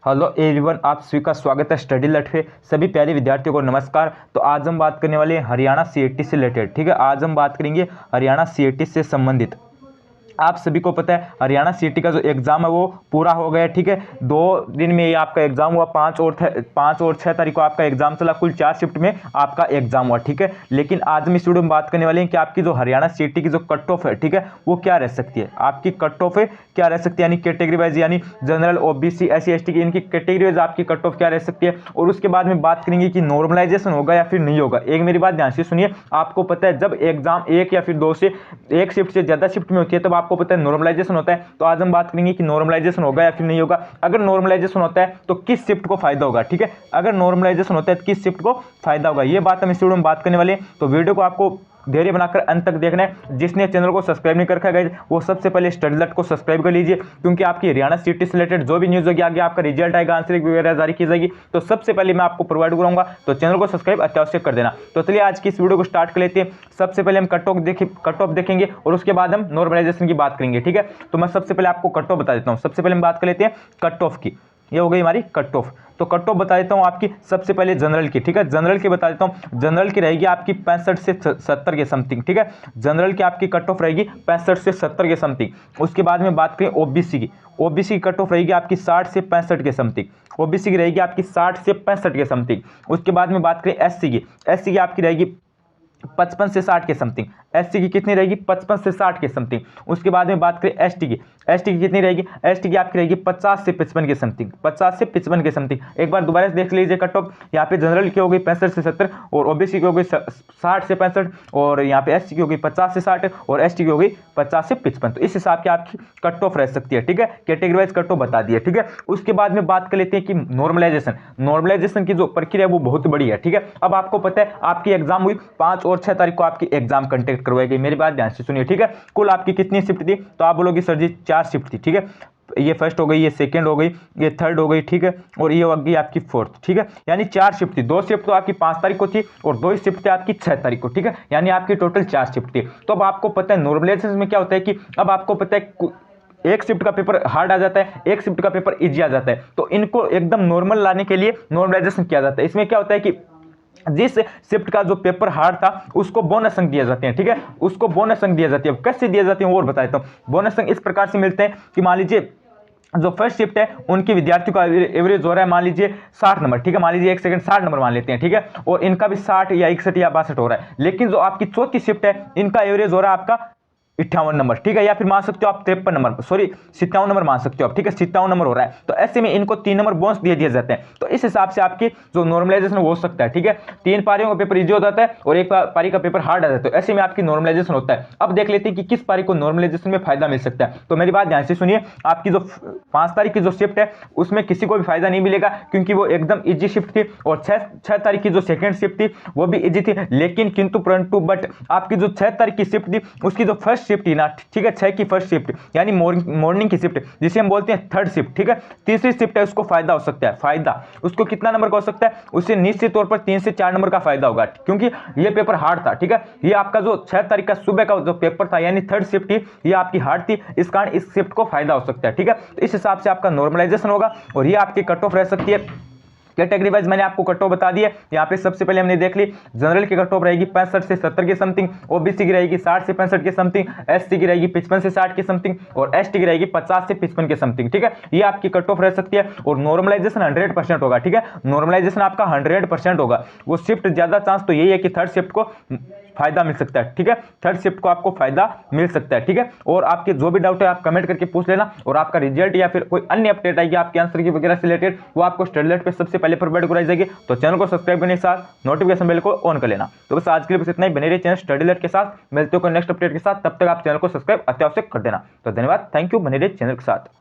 Hello everyone, आप सभी का स्वागत है स्टडी लट पे। सभी प्यारे विद्यार्थियों को नमस्कार। तो आज हम बात करने वाले हैं हरियाणा सीईटी से रिलेटेड। ठीक है, आज हम बात करेंगे हरियाणा सीईटी से संबंधित। आप सभी को पता है हरियाणा सीईटी का जो एग्ज़ाम है वो पूरा हो गया। ठीक है, 2 दिन में ये आपका एग्ज़ाम हुआ। 5 और 6 तारीख को आपका एग्ज़ाम चला। कुल 4 शिफ्ट में आपका एग्ज़ाम हुआ। ठीक है, लेकिन आज हम इस वीडियो में बात करने वाले हैं कि आपकी जो हरियाणा सीईटी की जो कट ऑफ है, ठीक है, वो क्या रह सकती है। आपकी कट ऑफ है क्या रह सकती है, यानी कैटेगरी वाइज, यानी जनरल, ओबीसी, एससी, एसटी की इनकी कैटेगरी वाइज आपकी कट ऑफ क्या रह सकती है। और उसके बाद में बात करेंगे कि नॉर्मलाइजेशन होगा या फिर नहीं होगा। एक मेरी बात ध्यान से सुनिए, आपको पता है जब एग्जाम एक या फिर 2 से एक शिफ्ट से ज़्यादा शिफ्ट में होती है तब आपको पता है नॉर्मलाइजेशन होता है। तो आज हम बात करेंगे कि नॉर्मलाइजेशन होगा या फिर नहीं होगा। अगर नॉर्मलाइजेशन होता है तो किस शिफ्ट को फायदा होगा। ठीक है, अगर नॉर्मलाइजेशन होता है तो किस शिफ्ट को फायदा होगा, ये बात हम इस वीडियो में बात करने वाले हैं। तो वीडियो को आपको धैर्य बनाकर अंत तक देखना है। जिसने चैनल को सब्सक्राइब नहीं कर रखा है वो सबसे पहले स्टडी लट को सब्सक्राइब कर लीजिए, क्योंकि आपकी हरियाणा सीईटी से रिलेटेड जो भी न्यूज़ होगी, आगे आपका रिजल्ट आएगा, आंसर वगैरह जारी की जाएगी, तो सबसे पहले मैं आपको प्रोवाइड कराऊंगा। तो चैनल को सब्सक्राइब अत्यावश्यक कर देना। तो चलिए आज की इस वीडियो को स्टार्ट कर लेते हैं। सबसे पहले हम कट ऑफ देखेंगे और उसके बाद हम नॉर्मलाइजेशन की बात करेंगे। ठीक है, तो मैं सबसे पहले आपको कट ऑफ बता देता हूँ। सबसे पहले हम बात कर लेते हैं कट ऑफ की। ये हो गई हमारी कट ऑफ। तो कट ऑफ बता देता हूँ आपकी सबसे पहले जनरल की। ठीक है, जनरल की बता देता हूँ। जनरल की रहेगी आपकी 65 से 70 के समथिंग। ठीक है, जनरल की आपकी कट ऑफ रहेगी 65 से 70 के समथिंग। उसके बाद में बात करें ओबीसी की। ओबीसी की कट ऑफ रहेगी आपकी 60 से 65 के समथिंग। ओबीसी की रहेगी आपकी 60 से 65 के समथिंग। उसके बाद में बात करें एससी की। एससी की आपकी रहेगी 55 से 60 के समथिंग। एससी की कितनी रहेगी 55 से 60 के समथिंग। उसके बाद में बात करें एसटी की। एसटी की कितनी रहेगी, एसटी की आपकी रहेगी 50 से 55 के समथिंग। 50 से 55 के समथिंग। एक बार दोबारा से देख लीजिए कट ऑफ। यहाँ पे जनरल की हो गई 65 से 70 और ओबीसी की हो गई 60 से 65 और यहाँ पे एसटी की हो गई 50 से 60 और एसटी की हो गई 50 से 55। तो इस हिसाब की आपकी कट ऑफ रह सकती है। ठीक है, कैटेगरी वाइज कट ऑफ बता दी है। ठीक है, उसके बाद में बात कर लेते हैं कि नॉर्मलाइजेशन। नॉर्मलाइजेशन की जो प्रक्रिया है वो बहुत बड़ी है। ठीक है, अब आपको पता है आपकी एग्जाम हुई 5 और 6 तारीख को आपकी एग्जाम कंडक्ट करवाई गई। मेरी बात ध्यान से सुनिए। ठीक है, कुल आपकी कितनी शिफ्ट थी, तो आप बोलोगे सर जी 4 शिफ्ट थी। ठीक है, ये फर्स्ट हो गई, ये सेकंड हो गई, ये थर्ड हो गई। ठीक है, और ये हो गई आपकी फोर्थ। ठीक है, यानी 4 शिफ्ट थी। 2 शिफ्ट तो आपकी 5 तारीख को थी और 2 शिफ्ट थी आपकी 6 तारीख को। ठीक है, यानी आपकी टोटल 4 शिफ्ट थी। तो अब आपको पता है नॉर्मलाइजेशन में क्या होता है कि अब आपको पता है एक शिफ्ट का पेपर हार्ड आ जाता है, एक शिफ्ट का पेपर इजी आ जाता है। तो इनको एकदम नॉर्मल लाने के लिए नॉर्मलाइजेशन किया जाता है। इसमें क्या होता है कि जिस शिफ्ट का जो पेपर हार्ड था उसको बोनस अंक दिए जाते हैं। ठीक है, उसको बोनस अंक दिए जाती है। कैसे दिए जाते हैं वो और बता देता हूँ। बोनस अंक इस प्रकार से मिलते हैं कि मान लीजिए जो फर्स्ट शिफ्ट है उनकी विद्यार्थियों का एवरेज हो रहा है मान लीजिए 60 नंबर। ठीक है, मान लीजिए 1 सेकंड 60 नंबर मान लेते हैं। ठीक है, और इनका भी 60 या 61 या 62 हो रहा है। लेकिन जो आपकी चौथी शिफ्ट है इनका एवरेज हो रहा है आपका 58 नंबर। ठीक है, या फिर मान सकते हो आप 53 नंबर, सॉरी 57 नंबर मान सकते हो आप। ठीक है, 57 नंबर हो रहा है। तो ऐसे में इनको 3 नंबर बोनस दिए दिए जाते हैं। तो इस हिसाब से आपकी जो नॉर्मलाइजेशन हो सकता है। ठीक है, 3 पारियों का पेपर इजी हो जाता है और 1 पारी का पेपर हार्ड आ जाता है। ऐसे में आपकी नॉर्मलाइजेशन होता है। अब देख लेते हैं कि किस पारी को नॉर्मलाइजेशन में फायदा मिल सकता है। तो मेरी बात ध्यान से सुनिए, आपकी जो 5 तारीख की जो शिफ्ट है उसमें किसी को भी फायदा नहीं मिलेगा, क्योंकि वो एकदम इजी शिफ्ट थी। और 6 तारीख की जो सेकेंड शिफ्ट थी वो भी इजी थी। लेकिन किंतु परंतु बट आपकी जो 6 तारीख की शिफ्ट थी उसकी जो फर्स्ट शिफ्ट थी ना, ठीक है, 6 की फर्स्ट शिफ्ट यानी मॉर्निंग की शिफ्ट जिसे हम बोलते हैं थर्ड शिफ्ट। ठीक है, तीसरी शिफ्ट है उसको फायदा हो सकता है। फायदा उसको कितना नंबर का हो सकता है, उसे निश्चित तौर पर 3 से 4 नंबर का फायदा होगा, क्योंकि ये पेपर हार्ड था। ठीक है, ये आपका जो 6 तारीख का सुबह का जो पेपर था यानी थर्ड शिफ्ट थी, ये आपकी हार्ड थी, इस कारण इस शिफ्ट को फायदा हो सकता है। ठीक है, तो इस हिसाब से आपका नॉर्मलाइजेशन होगा और ये आपकी कट ऑफ रह सकती है। कैटेगरी वाइज मैंने आपको कट ऑफ बता दिया। यहाँ पे सबसे पहले हमने देख ली जनरल की कट ऑफ रहेगी 65 से 70 के समथिंग, ओबीसी की रहेगी 60 से 65 के समथिंग, एससी की रहेगी 55 से 60 के समथिंग और एसटी की रहेगी 50 से 55 के समथिंग। ठीक है, ये आपकी कट ऑफ रह सकती है और नॉर्मलाइजेशन 100% होगा। ठीक है, नॉर्मलाइजेशन आपका 100% होगा। वो शिफ्ट ज्यादा चांस तो यही है कि थर्ड शिफ्ट को फायदा मिल सकता है। ठीक है, थर्ड शिफ्ट को आपको फायदा मिल सकता है। ठीक है, और आपके जो भी डाउट है आप कमेंट करके पूछ लेना और आपका रिजल्ट या फिर कोई अन्य अपडेट आएगी आपके आंसर की वगैरह से रिलेटेड वो आपको स्टडी अलर्ट पे सबसे पहले प्रोवाइड कराई जाएगी। तो चैनल को सब्सक्राइब करने के साथ नोटिफिकेशन बेल को ऑन कर लेना। तो बस आज के लिए बस इतना ही। बने रहिए चैनल स्टडी अलर्ट के साथ। मिलते हो नेक्स्ट अपडेट के साथ, तब तक आप चैनल को सब्सक्राइब अत्यावश्यक कर देना। तो धन्यवाद, थैंक यू, बने रहिए चैनल के साथ।